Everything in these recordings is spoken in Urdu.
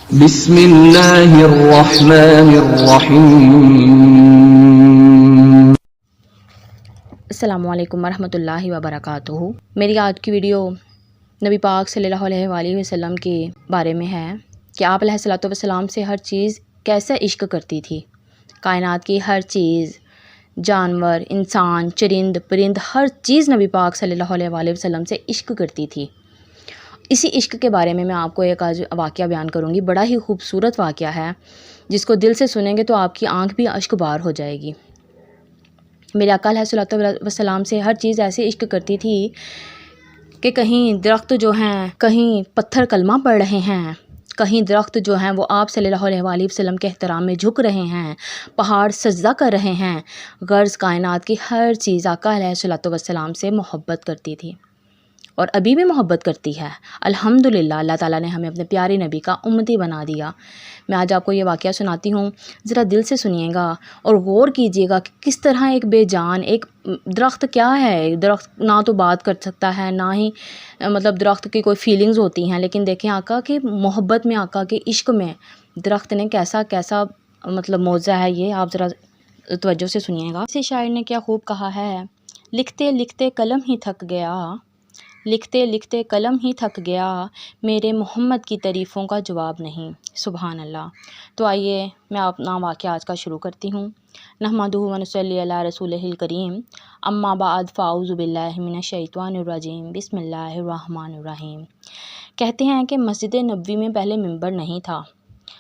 بسم اللہ الرحمن الرحیم۔ السلام علیکم ورحمۃ اللہ وبرکاتہ۔ میری آج کی ویڈیو نبی پاک صلی اللہ علیہ وآلہ وسلم کے بارے میں ہے کہ آپ علیہ الصلوۃ والسلام سے ہر چیز کیسے عشق کرتی تھی۔ کائنات کی ہر چیز، جانور، انسان، چرند پرند، ہر چیز نبی پاک صلی اللہ علیہ وآلہ وسلم سے عشق کرتی تھی۔ اسی عشق کے بارے میں آپ کو ایک آج واقعہ بیان کروں گی۔ بڑا ہی خوبصورت واقعہ ہے، جس کو دل سے سنیں گے تو آپ کی آنکھ بھی اشک بار ہو جائے گی۔ میرے آقا علیہ الصلوۃ والسلام سے ہر چیز ایسے عشق کرتی تھی کہ کہیں درخت جو ہیں، کہیں پتھر کلمہ پڑھ رہے ہیں، کہیں درخت جو ہیں وہ آپ صلی اللہ علیہ وآلہ وسلم کے احترام میں جھک رہے ہیں، پہاڑ سجدہ کر رہے ہیں۔ غرض کائنات کی ہر چیز آقا علیہ الصلوۃ والسلام سے محبت کرتی تھی، اور ابھی بھی محبت کرتی ہے۔ الحمدللہ اللہ تعالیٰ نے ہمیں اپنے پیارے نبی کا امتی بنا دیا۔ میں آج آپ کو یہ واقعہ سناتی ہوں، ذرا دل سے سنیے گا اور غور کیجیے گا کہ کس طرح ایک بے جان ایک درخت کیا ہے۔ درخت نہ تو بات کر سکتا ہے، نہ ہی درخت کی کوئی فیلنگز ہوتی ہیں، لیکن دیکھیں آقا کی محبت میں، آقا کے عشق میں درخت نے کیسا معجزہ ہے یہ آپ ذرا توجہ سے سنیے گا۔ اسی شاعر نے کیا خوب کہا ہے، لکھتے لکھتے قلم ہی تھک گیا، لکھتے لکھتے قلم ہی تھک گیا، میرے محمد کی تعریفوں کا جواب نہیں۔ سبحان اللہ۔ تو آئیے میں اپنا واقعہ آج کا شروع کرتی ہوں۔ نحمدہ و نصلی علی رسولہ الکریم، اما بعد فاعوذ باللہ من الشیطان الرجیم، بسم اللہ الرحمن الرحیم۔ کہتے ہیں کہ مسجد نبوی میں پہلے ممبر نہیں تھا۔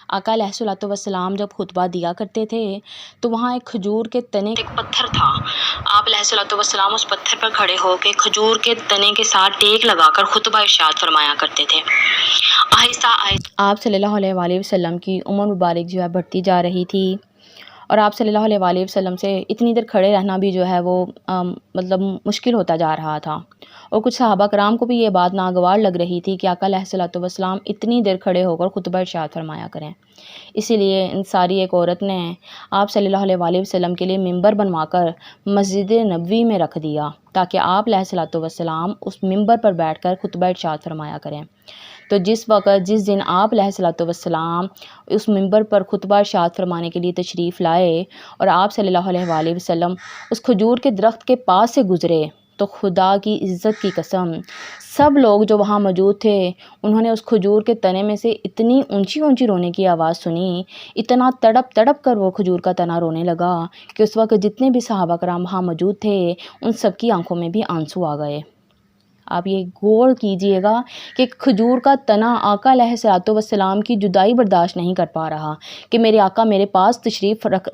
آقا علیہ الصلوۃ والسلام جب خطبہ دیا کرتے تھے تو وہاں ایک کھجور کے تنے ایک پتھر تھا۔ آپ علیہ الصلوۃ والسلام اس پتھر پر کھڑے ہو کے کھجور کے تنے کے ساتھ ٹیک لگا کر خطبہ ارشاد فرمایا کرتے تھے۔ آہستہ آہستہ آپ صلی اللہ علیہ وآلہ وسلم کی عمر مبارک جو ہے بڑھتی جا رہی تھی، اور آپ صلی اللہ علیہ وآلہ وسلم سے اتنی دیر کھڑے رہنا بھی جو ہے وہ مشکل ہوتا جا رہا تھا، اور کچھ صحابہ کرام کو بھی یہ بات ناگوار لگ رہی تھی کہ آقا علیہ الصلوۃ والسلام اتنی دیر کھڑے ہو کر خطبہ ارشاد فرمایا کریں۔ اسی لیے انصاری ایک عورت نے آپ صلی اللہ علیہ وآلہ وسلم کے لیے ممبر بنوا کر مسجد نبوی میں رکھ دیا، تاکہ آپ علیہ الصلوۃ والسلام اس ممبر پر بیٹھ کر خطبہ ارشاد فرمایا کریں۔ تو جس دن آپ علیہ الصلوۃ والسلام اس ممبر پر خطبہ ارشاد فرمانے کے لیے تشریف لائے اور آپ صلی اللہ علیہ وآلہ وسلم اس کھجور کے درخت کے پاس سے گزرے، تو خدا کی عزت کی قسم سب لوگ جو وہاں موجود تھے انہوں نے اس کھجور کے تنے میں سے اتنی اونچی اونچی رونے کی آواز سنی، اتنا تڑپ تڑپ کر وہ کھجور کا تنا رونے لگا کہ اس وقت جتنے بھی صحابہ کرام وہاں موجود تھے ان سب کی آنکھوں میں بھی آنسو آ گئے۔ آپ یہ غور کیجئے گا کہ کھجور کا تنا آقا علیہ الصلوۃ والسلام کی جدائی برداشت نہیں کر پا رہا کہ میرے آقا میرے پاس تشریف رکھ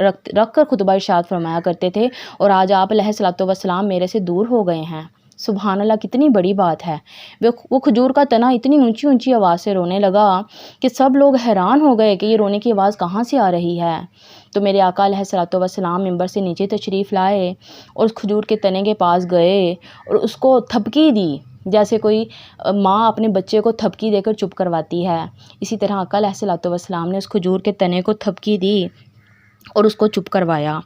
کر خطبہ ارشاد فرمایا کرتے تھے، اور آج آپ علیہ الصلوۃ والسلام میرے سے دور ہو گئے ہیں۔ سبحان اللہ، کتنی بڑی بات ہے۔ وہ کھجور کا تنا اتنی اونچی اونچی آواز سے رونے لگا کہ سب لوگ حیران ہو گئے کہ یہ رونے کی آواز کہاں سے آ رہی ہے۔ تو میرے آقا علیہ الصلوۃ والسلام ممبر سے نیچے تشریف لائے اور اس کھجور کے تنے کے پاس گئے اور اس کو تھپکی دی، جیسے کوئی ماں اپنے بچے کو تھپکی دے کر چپ کرواتی ہے۔ اسی طرح آقا علیہ الصلوۃ والسلام نے اس کھجور کے تنے کو تھپکی دی اور اس کو چپ کروایا۔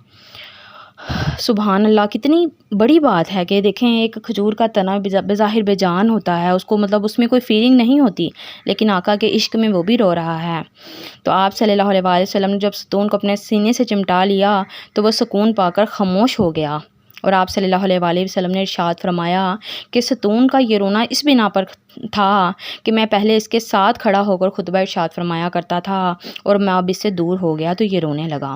سبحان اللہ، کتنی بڑی بات ہے کہ دیکھیں ایک کھجور کا تنا بظاہر بے جان ہوتا ہے، اس کو اس میں کوئی فیلنگ نہیں ہوتی، لیکن آقا کے عشق میں وہ بھی رو رہا ہے۔ تو آپ صلی اللہ علیہ وآلہ وسلم نے جب ستون کو اپنے سینے سے چمٹا لیا تو وہ سکون پا کر خاموش ہو گیا، اور آپ صلی اللہ علیہ وآلہ وسلم نے ارشاد فرمایا کہ ستون کا یہ رونا اس بنا پر تھا کہ میں پہلے اس کے ساتھ کھڑا ہو کر خطبہ ارشاد فرمایا کرتا تھا اور میں اب اس سے دور ہو گیا تو یہ رونے لگا۔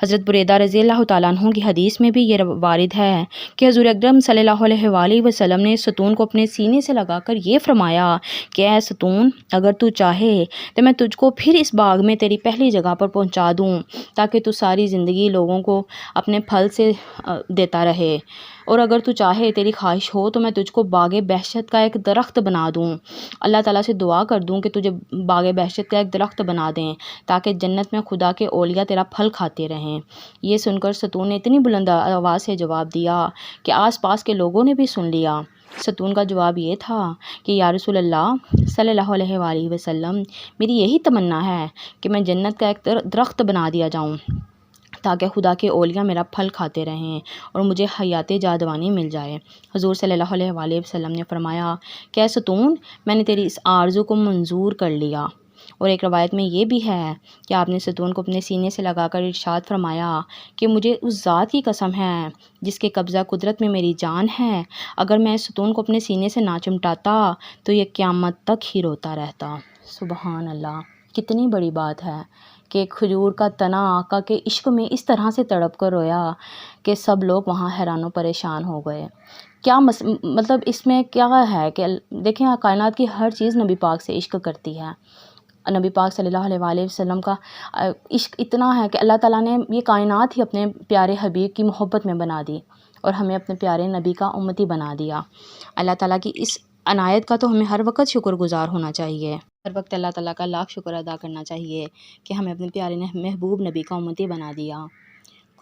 حضرت بریدہ رضی اللہ تعالیٰ عنہ کی حدیث میں بھی یہ وارد ہے کہ حضور اکرم صلی اللہ علیہ وآلہ وسلم نے ستون کو اپنے سینے سے لگا کر یہ فرمایا کہ اے ستون، اگر تو چاہے تو میں تجھ کو پھر اس باغ میں تیری پہلی جگہ پر پہنچا دوں، تاکہ تو ساری زندگی لوگوں کو اپنے پھل سے دیتا رہے، اور اگر تو چاہے تیری خواہش ہو تو میں تجھ کو باغ بہشت کا ایک درخت بنا دوں۔ اللہ تعالیٰ سے دعا کر دوں کہ تجھے باغ بہشت کا ایک درخت بنا دیں تاکہ جنت میں خدا کے اولیاء تیرا پھل کھاتے رہیں۔ یہ سن کر ستون نے اتنی بلند آواز سے جواب دیا کہ آس پاس کے لوگوں نے بھی سن لیا۔ ستون کا جواب یہ تھا کہ یا رسول اللہ صلی اللہ علیہ وآلہ وسلم، میری یہی تمنا ہے کہ میں جنت کا ایک درخت بنا دیا جاؤں تاکہ خدا کے اولیاء میرا پھل کھاتے رہیں اور مجھے حیات جاودانی مل جائے۔ حضور صلی اللہ علیہ وآلہ وسلم نے فرمایا کہ اے ستون، میں نے تیری اس آرزو کو منظور کر لیا۔ اور ایک روایت میں یہ بھی ہے کہ آپ نے ستون کو اپنے سینے سے لگا کر ارشاد فرمایا کہ مجھے اس ذات کی قسم ہے جس کے قبضہ قدرت میں میری جان ہے، اگر میں اس ستون کو اپنے سینے سے نہ چمٹاتا تو یہ قیامت تک ہی روتا رہتا۔ سبحان اللہ، کتنی بڑی بات ہے کہ ایک کھجور کا تنا آقا کے عشق میں اس طرح سے تڑپ کر رویا کہ سب لوگ وہاں حیران و پریشان ہو گئے۔ کیا مطلب اس میں کیا ہے کہ دیکھیں کائنات کی ہر چیز نبی پاک سے عشق کرتی ہے۔ نبی پاک صلی اللہ علیہ وآلہ وسلم کا عشق اتنا ہے کہ اللہ تعالیٰ نے یہ کائنات ہی اپنے پیارے حبیب کی محبت میں بنا دی اور ہمیں اپنے پیارے نبی کا امتی بنا دیا۔ اللہ تعالیٰ کی اس عنایت کا تو ہمیں ہر وقت شکر گزار ہونا چاہیے، ہر وقت اللہ تعالیٰ کا لاکھ شکر ادا کرنا چاہیے کہ ہمیں اپنے پیارے محبوب نبی کا امتی بنا دیا۔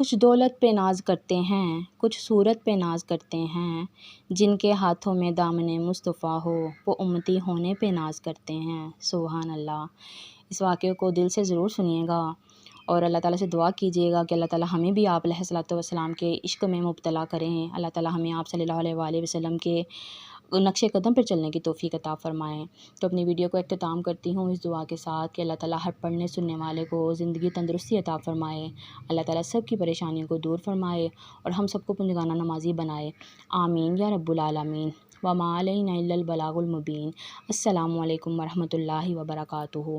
کچھ دولت پہ ناز کرتے ہیں، کچھ صورت پہ ناز کرتے ہیں، جن کے ہاتھوں میں دامن مصطفیٰ ہو وہ امتی ہونے پہ ناز کرتے ہیں۔ سبحان اللہ، اس واقعے کو دل سے ضرور سنیے گا اور اللہ تعالیٰ سے دعا کیجیے گا کہ اللہ تعالیٰ ہمیں بھی آپ علیہ الصلوۃ والسلام کے عشق میں مبتلا کریں، اللہ تعالیٰ ہمیں آپ صلی اللہ علیہ وآلہ وسلم کے نقش قدم پر چلنے کی توفیق عطا فرمائیں۔ تو اپنی ویڈیو کو اختتام کرتی ہوں اس دعا کے ساتھ کہ اللہ تعالیٰ ہر پڑھنے سننے والے کو زندگی تندرستی عطا فرمائے، اللہ تعالیٰ سب کی پریشانیوں کو دور فرمائے اور ہم سب کو پنجگانہ نمازی بنائے، آمین یا رب العالمین۔ وما علینا الا البلاغ المبین۔ السلام علیکم ورحمۃ اللہ وبرکاتہ۔